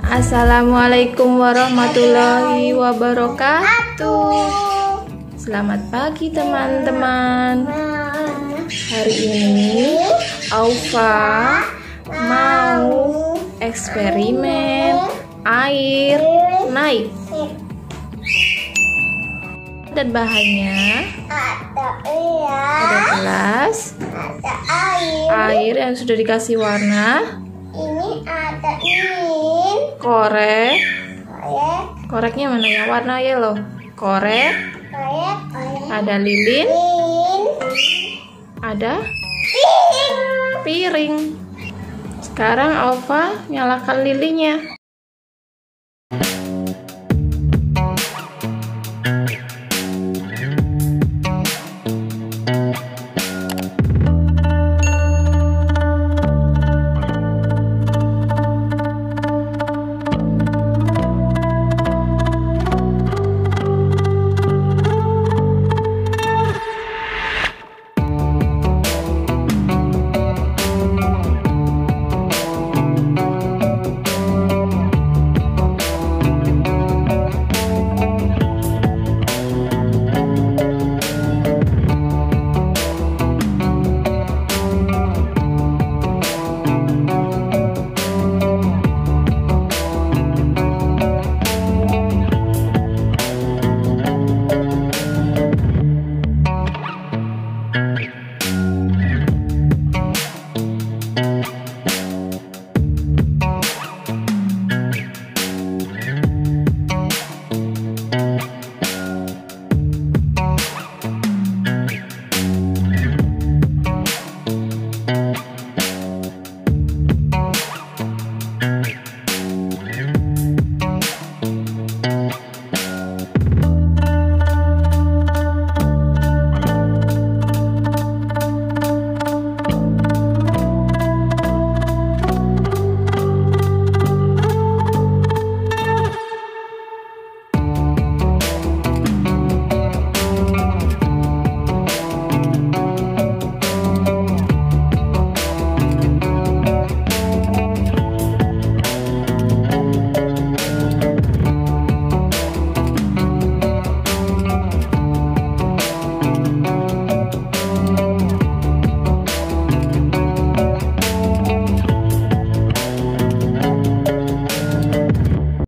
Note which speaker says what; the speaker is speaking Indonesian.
Speaker 1: Assalamualaikum warahmatullahi wabarakatuh. Selamat pagi teman-teman. Hari ini Aufa mau eksperimen air naik. Dan bahannya ada gelas, air yang sudah dikasih warna.
Speaker 2: Ini ada
Speaker 1: koreknya mana ya, warna yellow. Korek, ada lilin, ada piring. Sekarang Aufa nyalakan lilinnya.